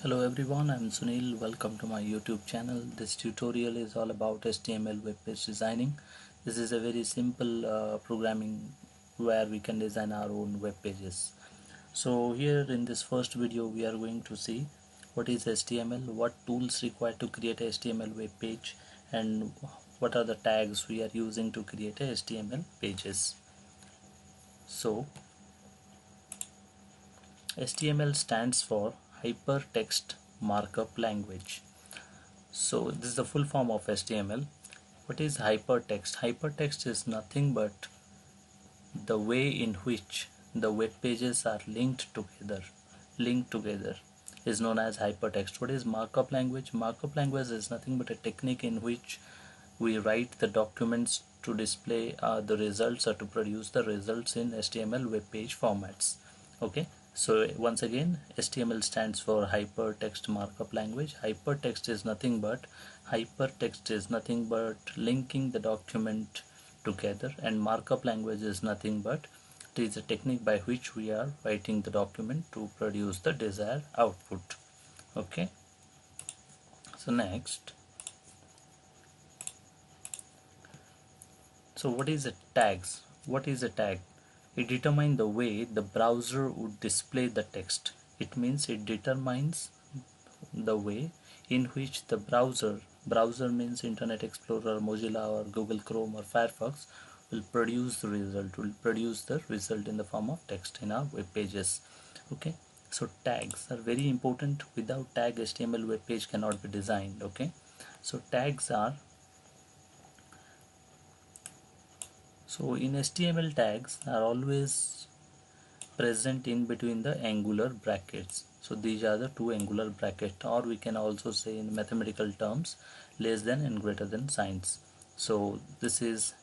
Hello everyone, I'm Sunil. Welcome to my YouTube channel. This tutorial is all about HTML web page designing. This is a very simple programming where we can design our own web pages. So here in this first video we are going to see what is HTML, what tools required to create a HTML web page, and what are the tags we are using to create a HTML pages. So HTML stands for Hypertext Markup Language. So this is the full form of HTML. What is hypertext? Hypertext is nothing but the way in which the web pages are linked together is known as hypertext. What is markup language? Markup language is nothing but a technique in which we write the documents to display the results or to produce the results in HTML web page formats. Okay, so once again, HTML stands for Hypertext Markup Language. Hypertext is nothing but linking the document together, and markup language is nothing but it is a technique by which we are writing the document to produce the desired output. Okay, so next, so what is a tags? What is a tag? It determines the way the browser would display the text. It means it determines the way in which the browser means Internet Explorer, Mozilla or Google Chrome or Firefox, will produce the result in the form of text in our web pages. Okay, so tags are very important. Without tag, HTML web page cannot be designed. Okay, so tags are, so in HTML, tags are always present in between the angular brackets. So these are the two angular brackets, or we can also say in mathematical terms less than and greater than signs. So this is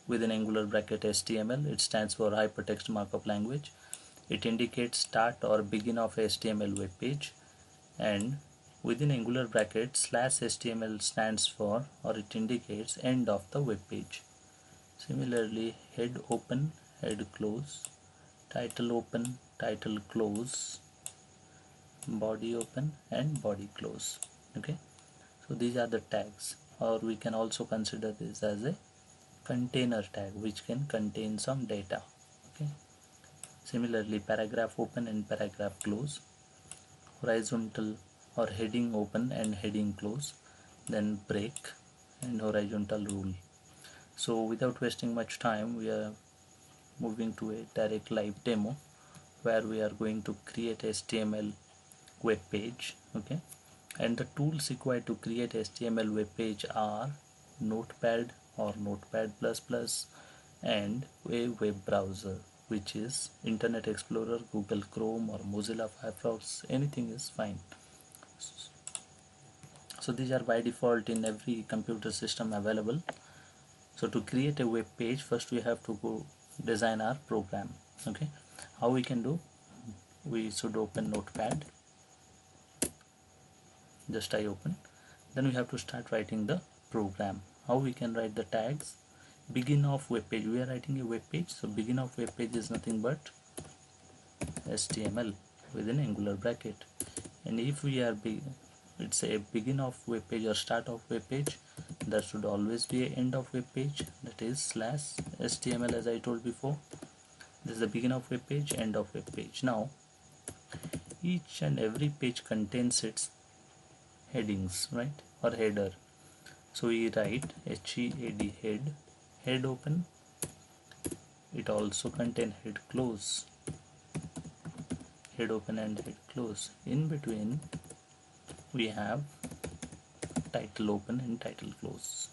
within angular bracket HTML. It stands for Hypertext Markup Language. It indicates start or begin of HTML web page, and within angular bracket /HTML stands for, or it indicates end of the web page. Similarly, head open, head close, title open, title close, body open and body close. Okay, so these are the tags, or we can also consider this as a container tag which can contain some data. Okay, similarly, paragraph open and paragraph close, horizontal or heading open and heading close, then break and horizontal rule. So without wasting much time, we are moving to a direct live demo where we are going to create HTML web page. Okay, and the tools required to create HTML web page are Notepad or Notepad++ and a web browser, which is Internet Explorer, Google Chrome or Mozilla Firefox. Anything is fine. So these are by default in every computer system available. So to create a web page, first we have to go design our program. Okay, how we can do? We should open Notepad. Just I open. Then we have to start writing the program. How we can write the tags? Begin of web page. We are writing a web page, so begin of web page is nothing but HTML within angular bracket. And if we are it's a begin of web page or start of web page, there should always be a end of web page, that is /HTML, as I told before. This is the begin of web page, end of web page. Now each and every page contains its headings, right, or header. So we write HEAD, head open. It also contains head close, head open and head close. In between we have title open and title close.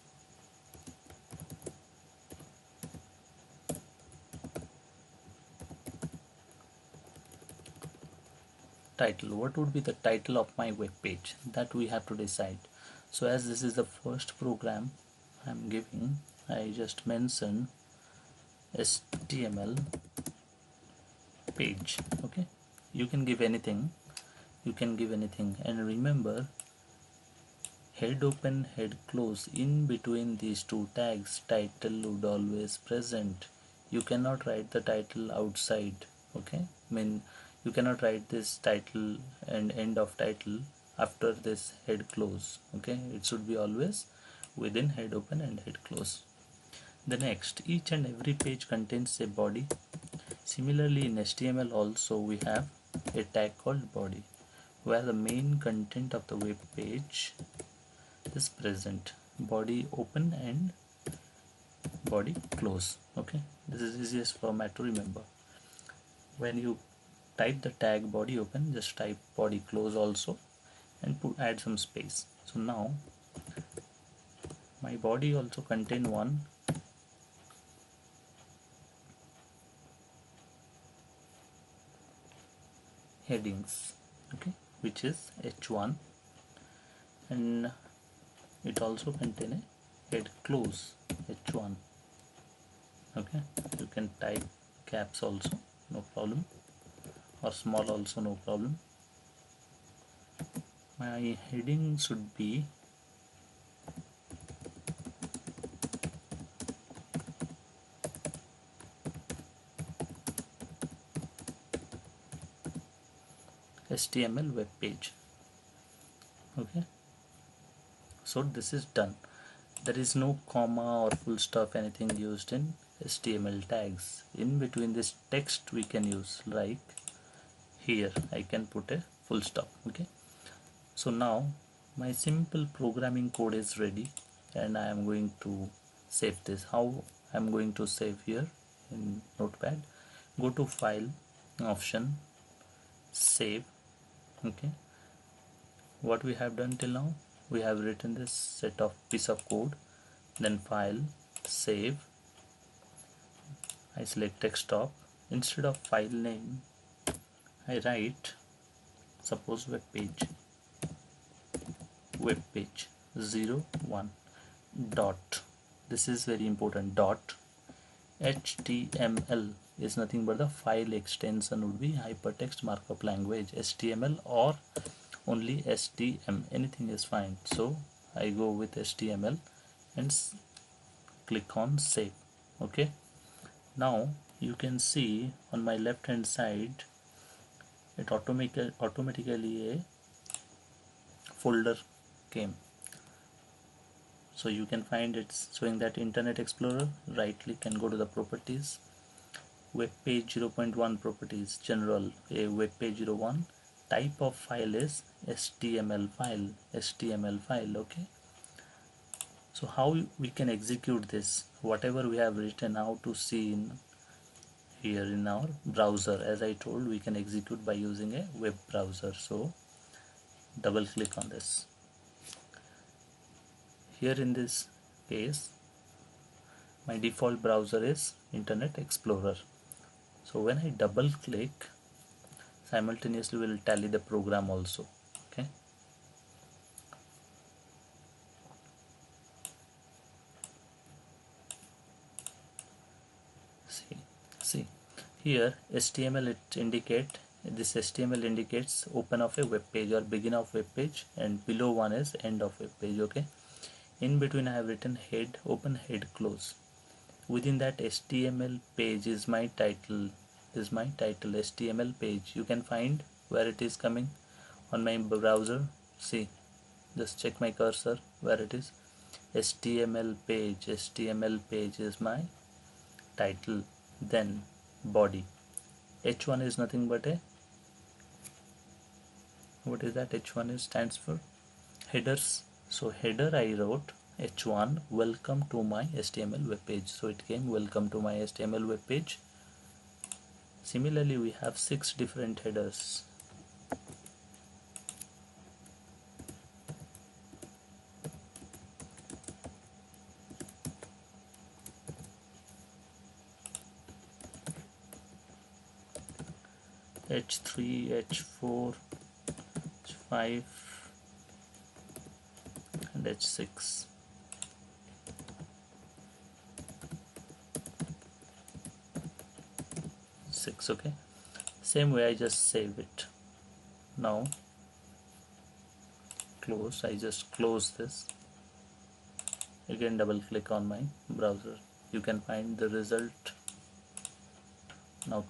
Title, what would be the title of my web page? That we have to decide. So as this is the first program I'm giving, I just mention HTML page. Okay, you can give anything, and remember, head open, head close, in between these two tags title would always present. You cannot write the title outside. Okay, I mean, you cannot write this title and end of title after this head close. Okay, it should be always within head open and head close. The next, each and every page contains a body. Similarly, in HTML also we have a tag called body, where the main content of the web page is present. Body open and body close. Okay, this is easiest format to remember. When you type the tag body open, just type body close also and add some space. So now my body also contain one headings, okay, which is h1, and it also contain a head close h1. Okay, you can type caps also, no problem, or small also, no problem. My heading should be HTML web page. Okay, so this is done. There is no comma or full stop anything used in HTML tags. In between this text we can use, like here I can put a full stop. Okay, so now my simple programming code is ready and I am going to save this. How I am going to save? Here in Notepad, go to file option, save. Okay, what we have done till now, we have written this set of piece of code, then file, save. I select desktop. Instead of file name I write, suppose web page 01 dot, this is very important, dot HTML is nothing but the file extension would be hypertext markup language, HTML or only HTML, anything is fine. So I go with HTML and click on save. Okay, now you can see on my left hand side it automatically a folder came. So you can find it's showing that Internet Explorer, right click and go to the properties, web page 0.1 properties, general, a web page 01, type of file is HTML file. Okay, so how we can execute this, whatever we have written, how to see in here in our browser. As I told, we can execute by using a web browser. So double click on this. Here in this case my default browser is Internet Explorer. So when I double click, simultaneously will tally the program also. Okay, see here HTML, it indicate, this HTML indicates open of a web page or begin of web page, and below one is end of web page. Okay, in between I have written head open, head close. Within that HTML page is my title, HTML page. You can find where it is coming on my browser. See, just check my cursor where it is. HTML page is my title, then body. H1 is nothing but a, what is that? H1 is stands for headers. So header I wrote H1 welcome to my HTML web page. So it came welcome to my HTML web page. Similarly, we have 6 different headers. H3, H4, H5 and H6. Okay, same way I just save it. Now close, I just close this, again double click on my browser. You can find the result now.